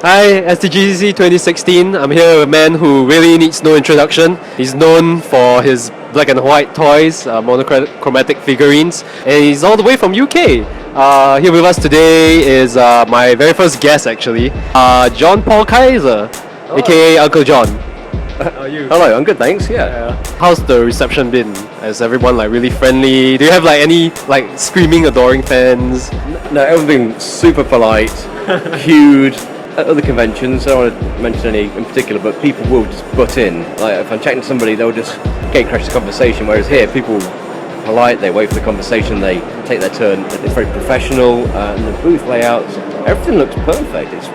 Hi, STGCC 2016. I'm here with a man who really needs no introduction. He's known for his black and white toys, monochromatic figurines, and he's all the way from UK. Here with us today is my very first guest actually, John Paul KAISER, aka Uncle John. How are you? Hello, I'm good, thanks. Yeah. How's the reception been? Is everyone like really friendly? Do you have like any like screaming, adoring fans? No, everything's super polite, huge. At other conventions, I don't want to mention any in particular, but people will just butt in. Like if I'm chatting to somebody, they'll just gatecrash the conversation. Whereas here, people are polite. They wait for the conversation. They take their turn. It's very professional, and the booth layouts, everything looks perfect. It's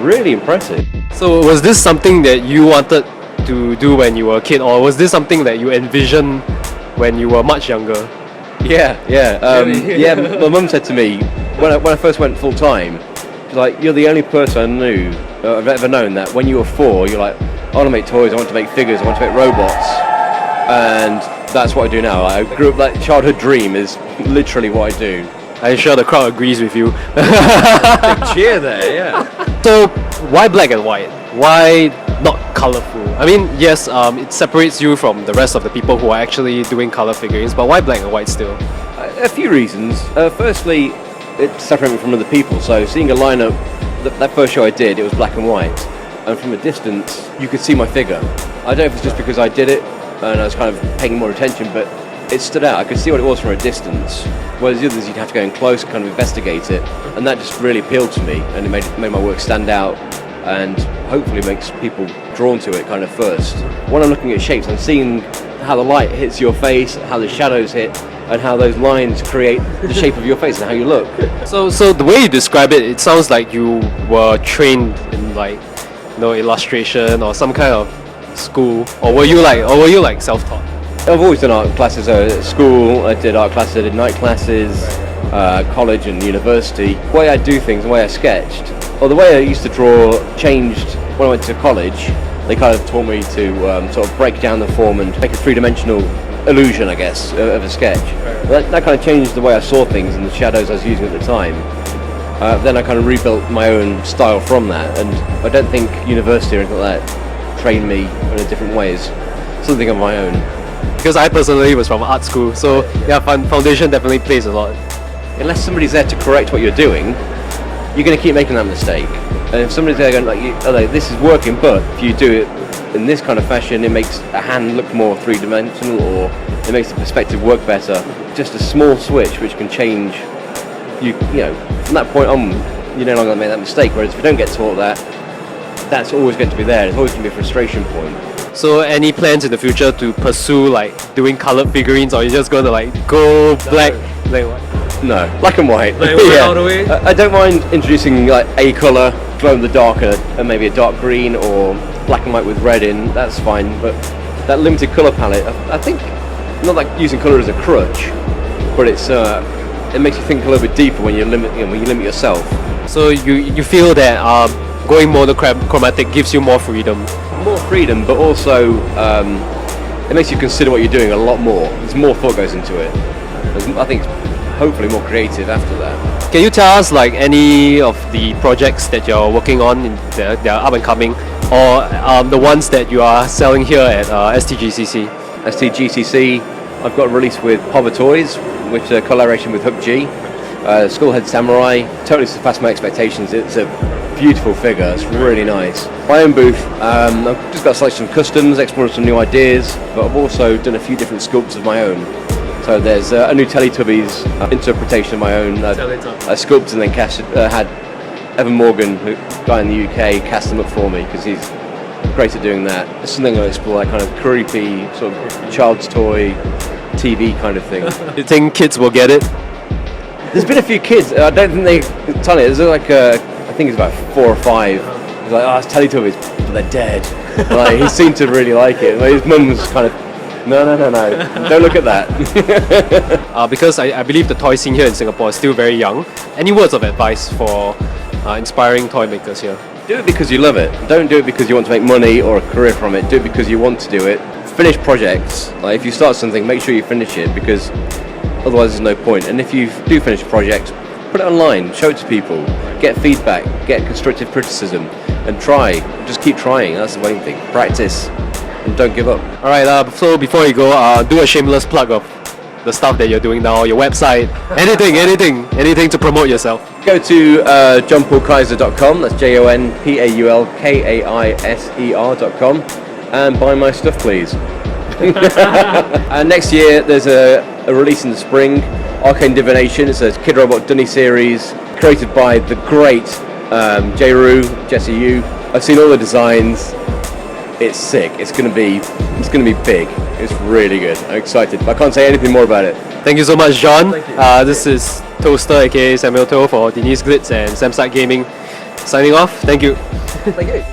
really impressive. So was this something that you wanted to do when you were a kid, or was this something that you envisioned when you were much younger? Yeah. My mum said to me when I first went full time, she's like, "You're the only person I knew, I've ever known that when you were 4, you're like, I want to make toys, I want to make figures, I want to make robots," and that's what I do now. I grew up, that childhood dream is literally what I do. I'm sure the crowd agrees with you. Big cheer there, yeah. So why black and white? Why not colourful? I mean, yes, it separates you from the rest of the people who are actually doing colour figurines, but why black and white still? A few reasons. Firstly, it separated me from other people. So seeing a lineup, that first show I did, it was black and white, and from a distance you could see my figure. I don't know if it's just because I did it and I was kind of paying more attention, but it stood out. I could see what it was from a distance, whereas the others you'd have to go in close and kind of investigate it, and that just really appealed to me, and it made my work stand out, and hopefully makes people drawn to it kind of first. When I'm looking at shapes, I'm seeing how the light hits your face, how the shadows hit, and how those lines create the shape of your face and how you look. So the way you describe it, it sounds like you were trained in like, illustration or some kind of school, or were you like self-taught? I've always done art classes at school. I did art classes, I did night classes, college and university. The way I do things, the way I sketched, or the way I used to draw changed when I went to college. They kind of taught me to sort of break down the form and make a three-dimensional illusion, I guess, of a sketch. That kind of changed the way I saw things and the shadows I was using at the time. Then I kind of rebuilt my own style from that, and I don't think university or anything like that trained me in different ways. Something of my own. Because I personally was from art school, so yeah, foundation definitely plays a lot. Unless somebody's there to correct what you're doing, you're going to keep making that mistake. And if somebody's there going like, this is working, but if you do it in this kind of fashion, it makes a hand look more three-dimensional, or it makes the perspective work better. Just a small switch which can change. You know, from that point on, you're no longer going to make that mistake. Whereas if you don't get taught that, that's always going to be there. It's always going to be a frustration point. So any plans in the future to pursue like doing coloured figurines, or are you just going to like go black and white? No, black and white. All the way? I don't mind introducing like a colour, glow in the dark, and maybe a dark green, or black and white with red in. That's fine, but that limited colour palette, I think, not like using colour as a crutch, but it makes you think a little bit deeper when you limit yourself. So you feel that going monochromatic gives you more freedom? More freedom, but also it makes you consider what you're doing a lot more. There's more thought goes into it. I think it's hopefully more creative after that. Can you tell us like any of the projects that you're working on that are up and coming, or the ones that you are selling here at STGCC? STGCC, I've got a release with Hover Toys, which is a collaboration with Hook G. Skullhead Samurai, totally surpassed my expectations. It's a beautiful figure, it's really nice. My own booth, I've just got a selection of customs, explored some new ideas, but I've also done a few different sculpts of my own. So there's a new Teletubbies interpretation of my own. I sculpted and then had Evan Morgan, a guy in the UK, cast them up for me because he's great at doing that. It's something I explore, that kind of creepy, sort of child's toy, TV kind of thing. You think kids will get it? There's been a few kids, I don't think they tell it. There's like I think it's about 4 or 5. He's like, it's Teletubbies, but they're dead. Like, he seemed to really like it. Like, his mum was kind of, no, don't look at that. Because I believe the toy scene here in Singapore is still very young. Any words of advice for inspiring toy makers here? Do it because you love it. Don't do it because you want to make money or a career from it. Do it because you want to do it. Finish projects. Like, if you start something, make sure you finish it, because otherwise there's no point. And if you do finish a project, put it online, show it to people, get feedback, get constructive criticism. and try. Just keep trying. That's the main thing. Practice and don't give up. All right. So before you go, do a shameless plug of the stuff that you're doing now, your website, anything to promote yourself. Go to jonpaulkaiser.com. That's JONPAULKAISER.com, and buy my stuff, please. And next year there's a release in the spring, Arcane Divination. It's a Kid Robot Dunny series created by the great Jesse Yu. I've seen all the designs. It's sick. It's gonna be big. It's really good. I'm excited. But I can't say anything more about it. Thank you so much, John. This is Tohster, aka Samuel To, for Denise Glitz and SamSite Gaming. Signing off. Thank you. Thank you.